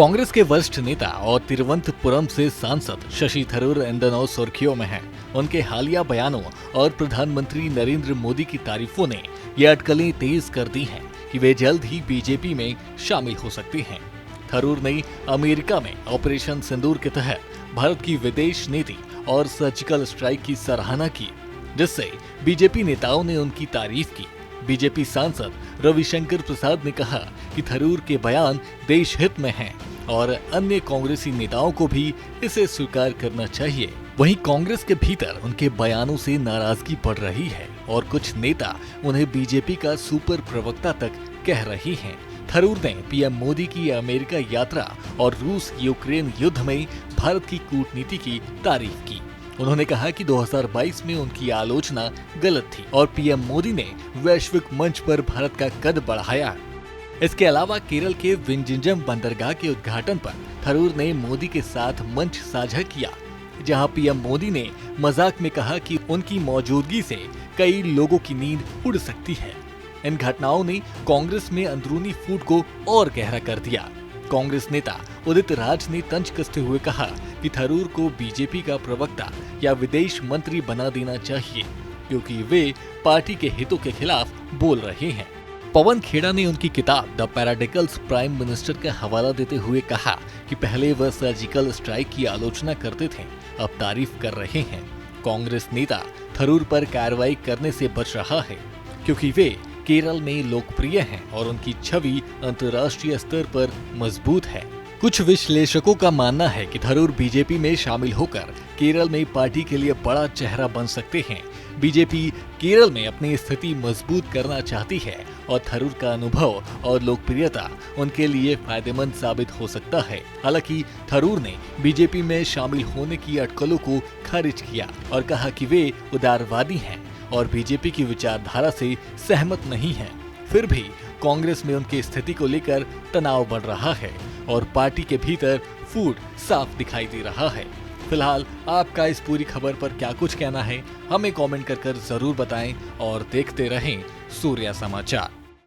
कांग्रेस के वरिष्ठ नेता और तिरुवनंतपुरम से सांसद शशि थरूर इन दिनों सुर्खियों में हैं। उनके हालिया बयानों और प्रधानमंत्री नरेंद्र मोदी की तारीफों ने ये अटकलें तेज कर दी हैं कि वे जल्द ही बीजेपी में शामिल हो सकते हैं। थरूर ने अमेरिका में ऑपरेशन सिंदूर के तहत भारत की विदेश नीति और सर्जिकल स्ट्राइक की सराहना की, जिससे बीजेपी नेताओं ने उनकी तारीफ की। बीजेपी सांसद रविशंकर प्रसाद ने कहा कि थरूर के बयान देश हित में हैं और अन्य कांग्रेसी नेताओं को भी इसे स्वीकार करना चाहिए। वहीं कांग्रेस के भीतर उनके बयानों से नाराजगी बढ़ रही है और कुछ नेता उन्हें बीजेपी का सुपर प्रवक्ता तक कह रही हैं। थरूर ने पीएम मोदी की अमेरिका यात्रा और रूस यूक्रेन युद्ध में भारत की कूटनीति की तारीफ की। उन्होंने कहा कि 2022 में उनकी आलोचना गलत थी और पीएम मोदी ने वैश्विक मंच पर भारत का कद बढ़ाया। इसके अलावा केरल के विंझिंजम बंदरगाह के उद्घाटन पर थरूर ने मोदी के साथ मंच साझा किया, जहां पीएम मोदी ने मजाक में कहा कि उनकी मौजूदगी से कई लोगों की नींद उड़ सकती है। इन घटनाओं ने कांग्रेस में अंदरूनी फूट को और गहरा कर दिया। कांग्रेस नेता उदित राज ने तंज कसते हुए कहा कि थरूर को बीजेपी का प्रवक्ता या विदेश मंत्री बना देना चाहिए, क्योंकि वे पार्टी के हितों के खिलाफ बोल रहे हैं। पवन खेड़ा ने उनकी किताब द पैराडिकल्स प्राइम मिनिस्टर का हवाला देते हुए कहा कि पहले वह सर्जिकल स्ट्राइक की आलोचना करते थे, अब तारीफ कर रहे हैं। कांग्रेस नेता थरूर पर कार्रवाई करने से बच रहा है, क्योंकि वे केरल में लोकप्रिय हैं और उनकी छवि अंतर्राष्ट्रीय स्तर पर मजबूत है। कुछ विश्लेषकों का मानना है कि थरूर बीजेपी में शामिल होकर केरल में पार्टी के लिए बड़ा चेहरा बन सकते हैं। बीजेपी केरल में अपनी स्थिति मजबूत करना चाहती है और थरूर का अनुभव और लोकप्रियता उनके लिए फायदेमंद साबित हो सकता है। हालांकि थरूर ने बीजेपी में शामिल होने की अटकलों को खारिज किया और कहा कि वे उदारवादी हैं और बीजेपी की विचारधारा से सहमत नहीं हैं। फिर भी कांग्रेस में उनकी स्थिति को लेकर तनाव बढ़ रहा है और पार्टी के भीतर फूट साफ दिखाई दे रहा है। फिलहाल आपका इस पूरी खबर पर क्या कुछ कहना है, हमें कमेंट कर जरूर बताएं और देखते रहें सूर्या समाचार।